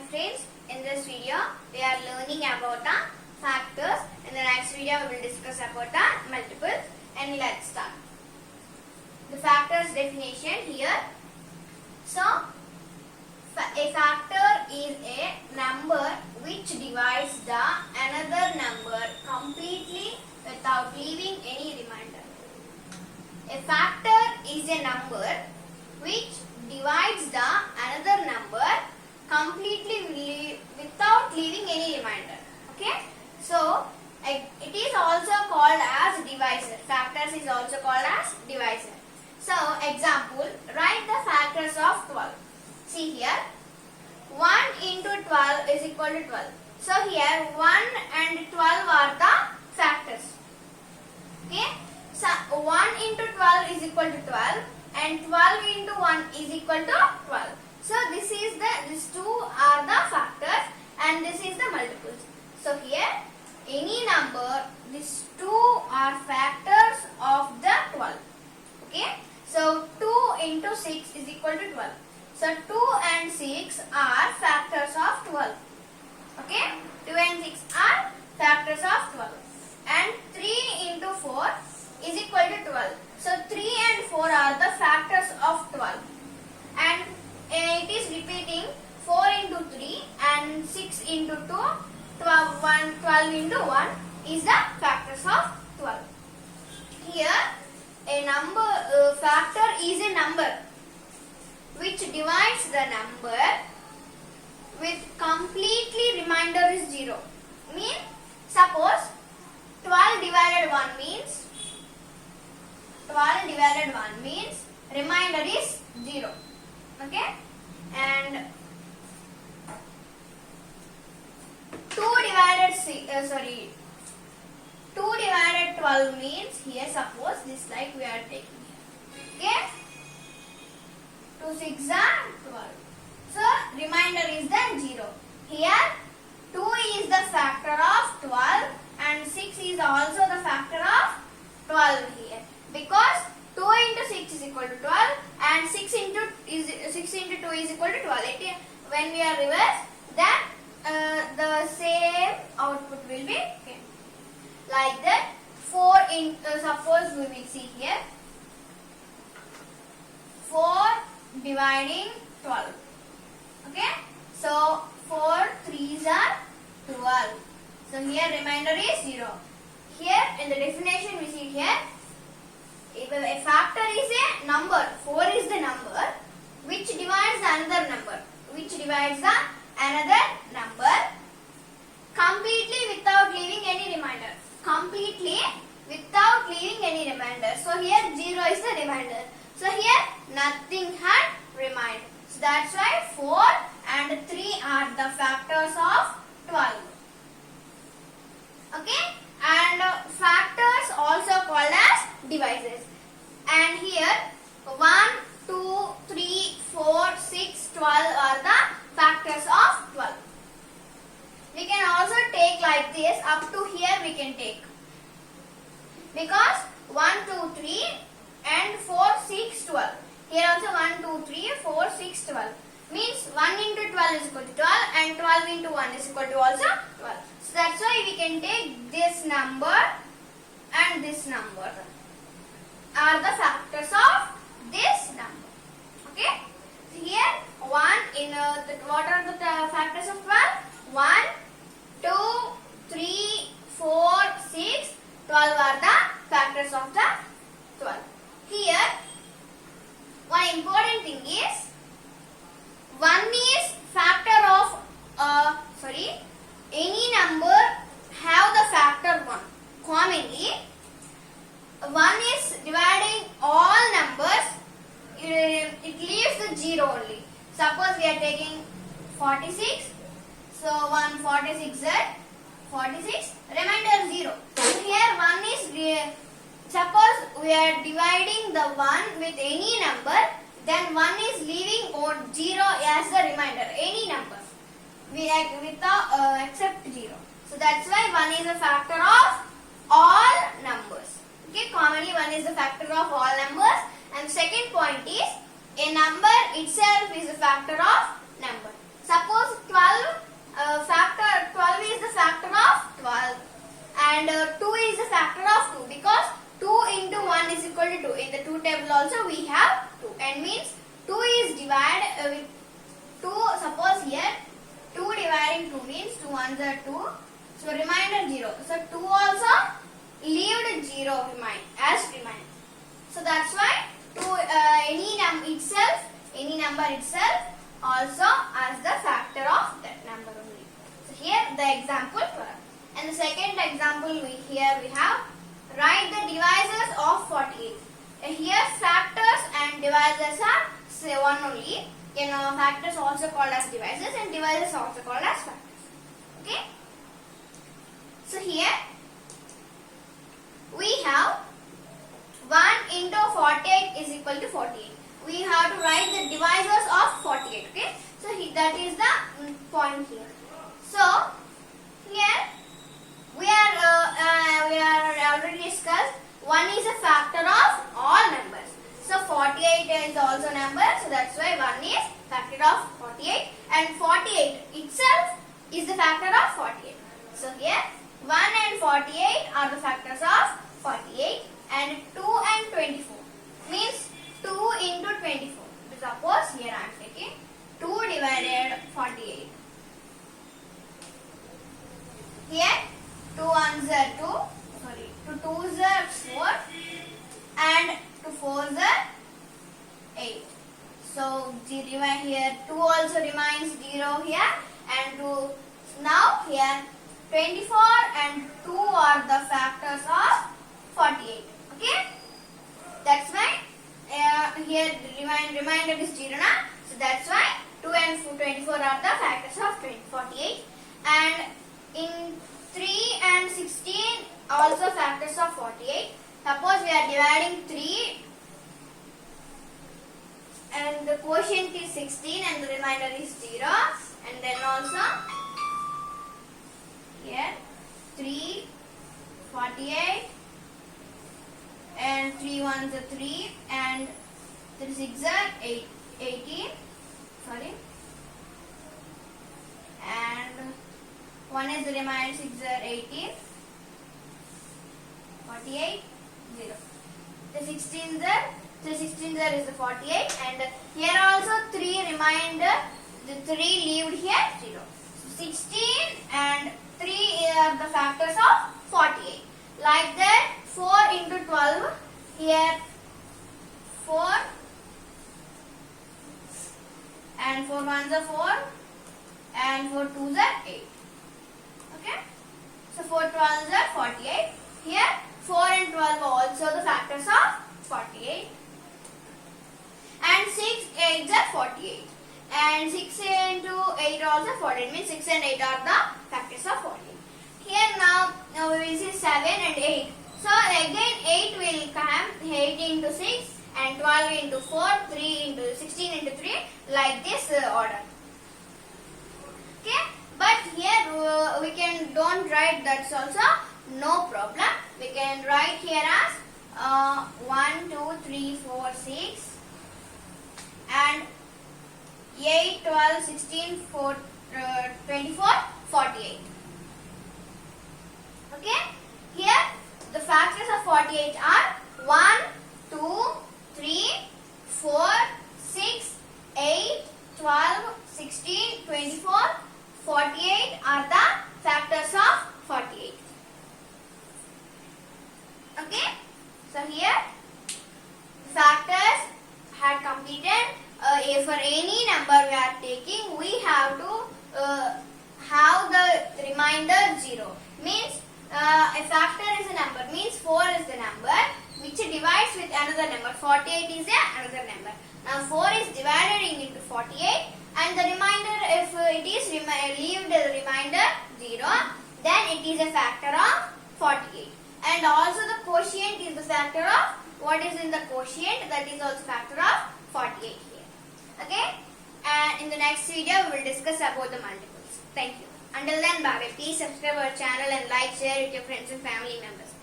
friends, in this video we are learning about the factors. In the next video we will discuss about the multiples, and let's start. The factors definition here. So a factor is a number which divides the another number completely without leaving any remainder. A factor is a number which divides the another number completely without leaving any remainder. Okay, so it is also called as divisor. Factors is also called as divisor. So example, write the factors of 12. See here, 1 into 12 is equal to 12. So here 1 and 12 are the factors. Okay, so 1 into 12 is equal to 12 and 12 into 1 is equal to 12. So these two are the factors and this is the multiples. So here any number, these two are factors of the 12. Okay, so 2 into 6 is equal to 12. So 2 and 6 are factors of 12. Okay, 2 and 6 are factors of 12. And 3 into 4 is equal to 12. So 3 and 4 are the factors of 12. And it is repeating 4 into 3 and 6 into 2, 12 into 1 is the factors of 12. Here a number factor is a number which divides the number with completely remainder is 0. Mean, suppose 12 divided 1 means 12 divided 1 means remainder is 0. Okay, and 2 divided 12 means here suppose this like we are taking here. Okay, 2 6 are 12. So remainder is then 0. Here 2 is the factor of 12 and 6 is also the factor of 12 here, because 2 into 6 is equal to 12 and 6 into 2 is equal to 12. When we are reverse, then the same output will be like that. 4 in suppose we will see here 4 dividing 12. Okay, so 4 3s are 12. So here remainder is 0. Here in the definition we see here, if a factor is a number, 4 is the number which divides another number, completely without leaving any remainder. Completely without leaving any remainder. So here 0 is the remainder. So here nothing had remained. So that's why 4 and 3 are the factors of 12. Okay, and factors also called as divisors. And here 1, 2, 3, 4, 6, 12 are the factors of 12. We can also take like this, up to here we can take, because 1, 2, 3 and 4, 6, 12. Here also 1, 2, 3, 4, 6, 12. Means 1 into 12 is equal to 12 and 12 into 1 is equal to also 12. So that's why we can take this number and this number are the factors of this number. Okay. So here 1 in what are the factors of 12? 1, 2, 3, 4, 6, 12 are the factors of the 12. Here one important thing is 1 is factor of any number have the factor 1. Commonly 1 is dividing all numbers, it leaves the 0 only. Suppose we are taking 46, so 1 46 z 46, remainder 0. So here 1 is, suppose we are dividing the 1 with any number, then 1 is leaving 0 as the remainder, any number except 0. So that's why 1 is a factor of all numbers. Okay, commonly 1 is the factor of all numbers. And second point is a number itself is a factor of number. Suppose 12 2 table also we have 2, and means 2 is divided with 2. Suppose here 2 dividing 2 means 2 ones are 2, so remainder 0. So 2 also leaved 0 as remain. So that's why any number itself also as the factor of that number only. So here the example for us. And the second example we have write the divisors of 48. Here factors and divisors are one only. Factors also called as divisors and divisors also called as factors. Okay. So here we have 1 into 48 is equal to 48. We have to write the divisors of 48. Okay. So that is the point here. So here we are already discussed. 1 is a factor of all numbers. So 48 is also number. So that's why 1 is factor of 48, and 48 itself is the factor of 48. So here 1 and 48 are the factors of 48, and 2 and 24 means 2 into 24. Suppose here I am taking 2 divided 48. Here 2 ones are 2 twos are 4, and 2 fours are 8. So here 2 also remains 0 here, and 2 now here 24 and 2 are the factors of 48. Okay, that's why here the remainder is 0 now. So that's why 2 and 24 are the factors of 48, and in 3 and 16 also factors of 48. Suppose we are dividing 3 and the quotient is 16 and the remainder is 0, and then also here 3, 48, and 3 ones are 3, and 3 6 are 18, and 1 is the remainder, 6 are 18, 48, 0. The 16 there is the 48, and here also 3 remainder, the 3 leaved here 0. So 16 and 3 are the factors of 48. Like that 4 into 12, here 4 and 4 ones are 4 and 4 twos are 8. Okay, so 4 12s are 48. Here 4 and 12 are also the factors of 48, and 6 8s are 48, and 6 into 8 also 48, means 6 and 8 are the factors of 48. Here now we will see 7 and 8. So again 8 will come, 8 into 6 and 12 into 4, 3 into 16 into 3, like this order. Okay, but here we can don't write, that's also no problem. We can write here as 1 2 3 4 6 and 8 12 16 4 24 48. Okay, here the factors of 48 are 1 2 3 4 6 8 12 16 24 48 are the factors of 48. Okay, so here factors had completed. For any number we are taking, we have to have the remainder 0. Means a factor is a number, means 4 is the number which divides with another number. 48 is another number. Now 4 is divided into 48, and the remainder, if it is leave the remainder 0, then it is a factor of 48. And also the quotient is the factor of, what is in the quotient, that is also factor of 48 here. Okay, and in the next video we will discuss about the multiples. Thank you. Until then, bye bye. Please subscribe our channel and like, share with your friends and family members.